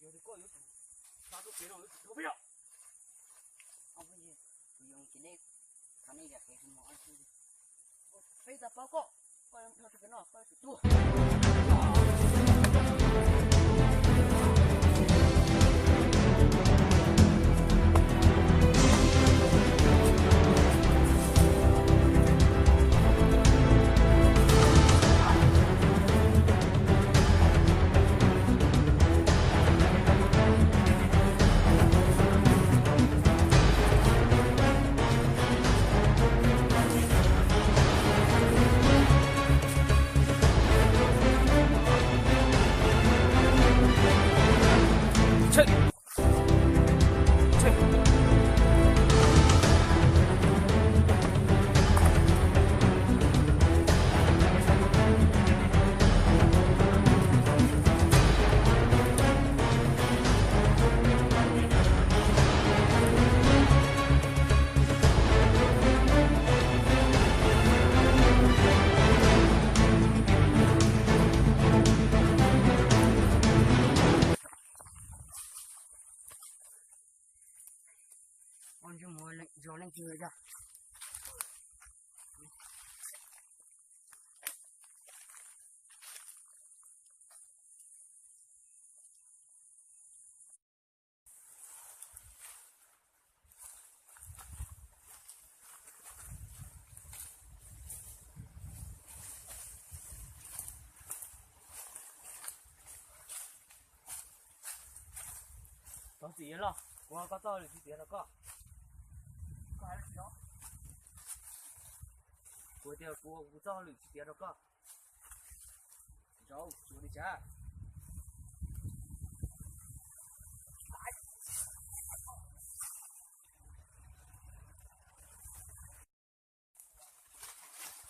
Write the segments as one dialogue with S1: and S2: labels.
S1: 有的搞有土，啥都别让有土不要。
S2: 我不是不用给那他那个还是毛是的，我非得报告，我人他这个那快是多。我就摸了，找人接着。
S1: 到点了，我刚到了就点了个。
S2: 快了条，
S1: 我点我早了就点了个。走，兄弟家。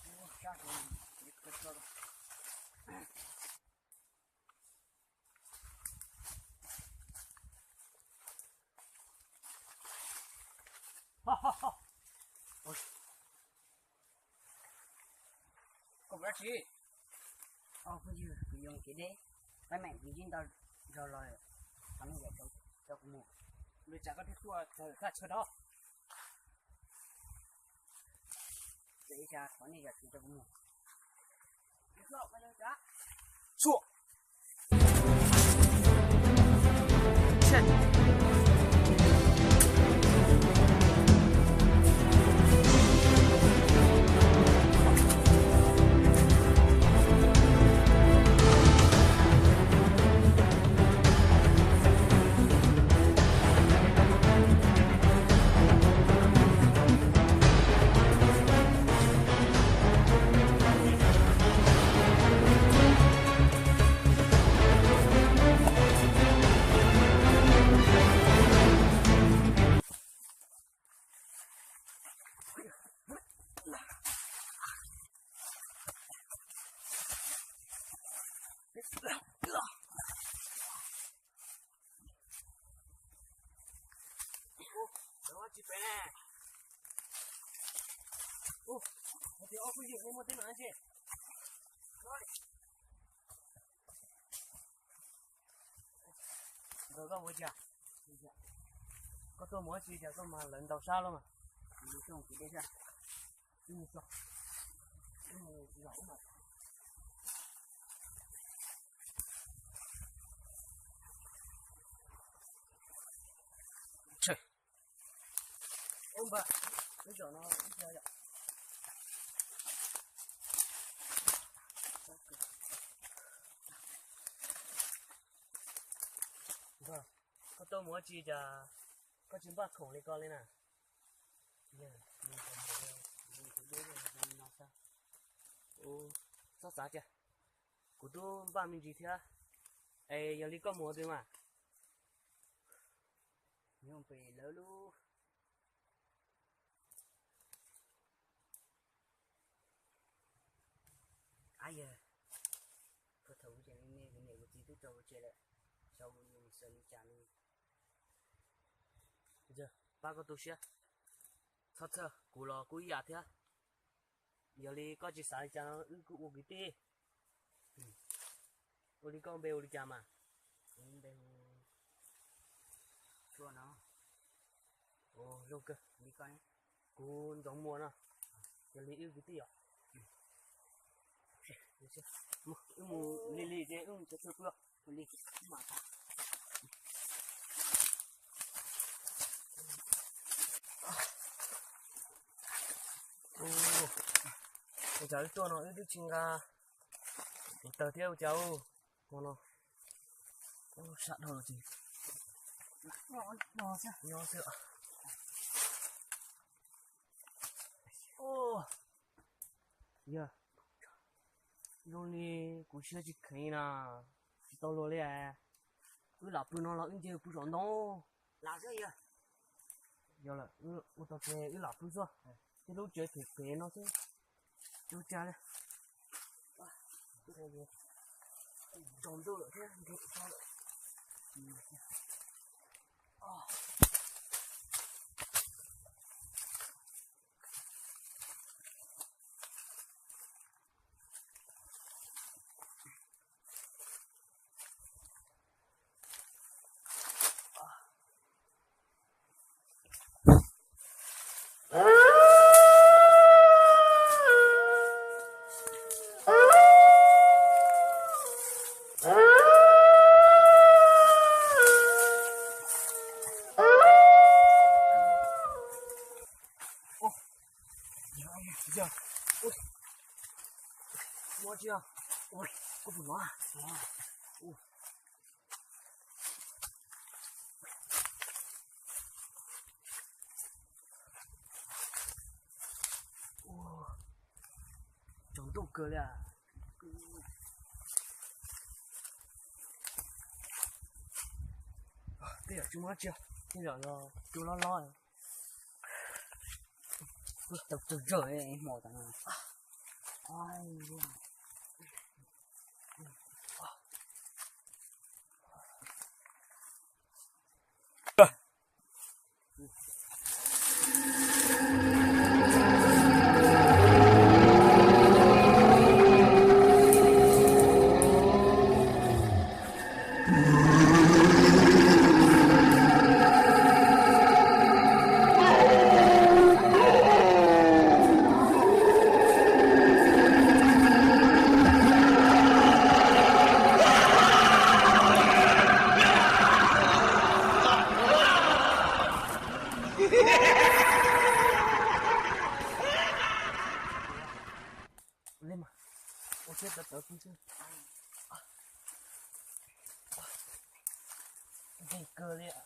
S2: 我下手你可错了。
S1: 哈哈哈！
S2: 过边去。哦，不就不用给的，外面已经到绕了，他们也找不摸。
S1: 你这个的多，咱吃到。
S2: 这一下他那个去找不摸。你说我要啥？
S1: 说。几分嘞？哦，我这回去我没得拿去。哪里？这个我家，我做模具家个嘛轮到啥了嘛？
S2: 你送给的是？
S1: 你说，老嘛。吃。我不，你找那一家呀。你看，我做模具家，我先把虫里搞了呢。哦，做啥去？我都把名字贴，哎，要你搞么的嘛？
S2: 用背了喽。哎呀，可头前那个地都找不起来，小五用手里夹里。
S1: 这八个东西，擦擦，过了过一下天，要你搞起啥家我给的，我你搞没我的家嘛？
S2: 准备说呢，
S1: 哦，六个，
S2: 你看，cô
S1: giống mua nè, giờ lấy yêu cái gì à? Được chưa? Mua lì thế, cho tôi được, lì, mà ta. Ồ, cháu tôi nó ít chinh ga, tờ theo cháu, nó, sạt đầu gì?
S2: nó sao?
S1: Nho sữa. Ô, giờ, luôn đi cú chưa chỉ thấy nè, chỉ tao luôn đấy, cứ làm bữa nó là ứng chơi bữa rồi nó,
S2: Là sao vậy?
S1: giờ là cứ tao chơi cứ làm bữa rồi, cái lúc chơi thì phê nó chứ, chú cha đấy, cái này gì, tròn đâu rồi thế, cái sao vậy? Giờ, ui, mua chưa? Ui, có phần nó à? Ui. Trống đủ cơ đấy à? Bây giờ chúng nó chưa? Bây giờ là chúng nó lo rồi.
S2: Tập từ rồi ấy, mỏ tao này. Ai
S1: lên mà. Ôi chết tớ không chưa. Gì cơ đấy ạ?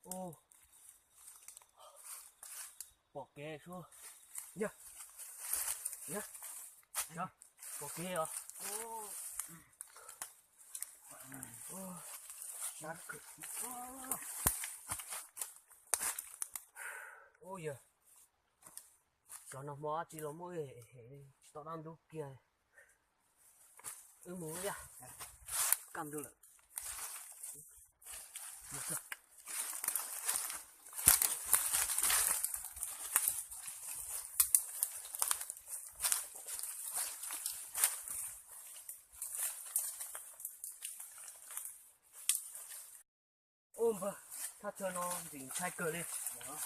S1: Ô, bỏ kê xuống. Nhá, nhá, nhá, bỏ kê à? Ô, sát cực. Ôi giời, cho nó mò chỉ là mỗi tao đang đu kia. Muốn ra, cầm được. Ôm vào, thắt cho nó dính chai cờ lên,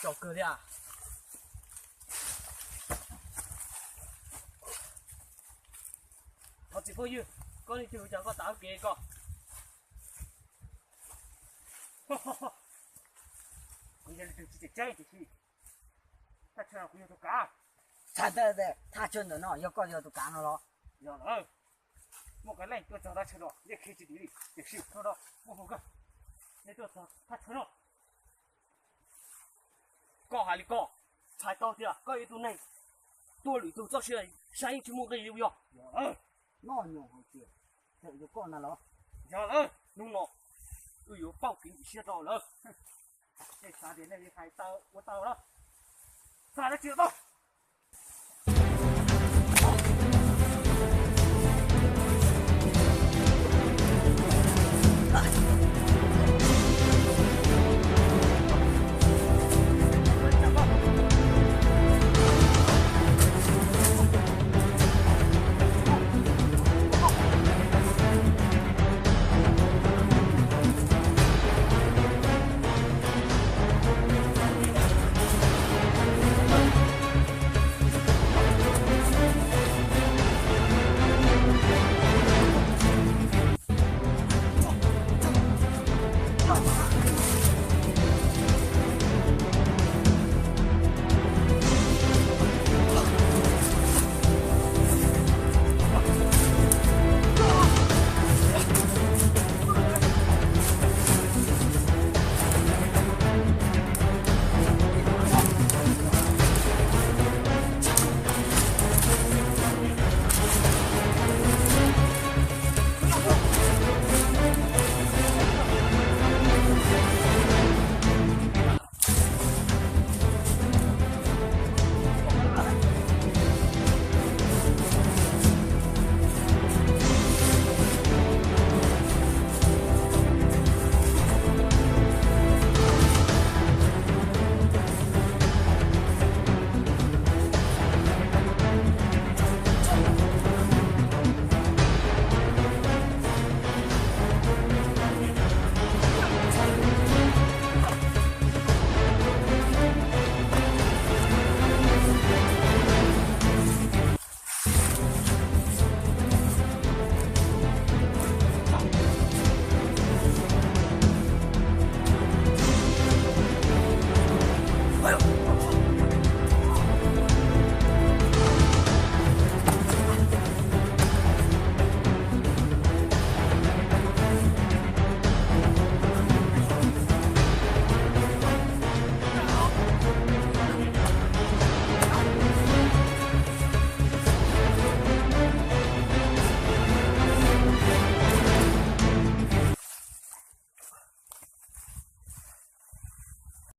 S1: cho cờ đi à? Nó chỉ có như, con đi thử chẳng có táo kia con. Bây giờ thì chỉ chơi thì thắt cho nó cũng như tôi cả.
S2: Thật đấy, tha chân rồi nó, yêu con yêu tụi cá nó lo.
S1: Giờ rồi, một cái này tôi cho nó chơi đó, để khi chỉ đi, để xịt nó đó, một cái. Để tôi thắt cho nó. Có hay là có, trái to thì à, có ý tụ này, tôi lưỡi tôi cho chơi, sáng chỉ một cái liều rồi.
S2: Nó nhiều hơn kìa. Thế yêu con nó lo.
S1: Giờ đúng rồi, tôi yêu bao kín bị chết rồi. Cái xa đến đây thì phải tao, của tao đó. Xa nó chịu đâu.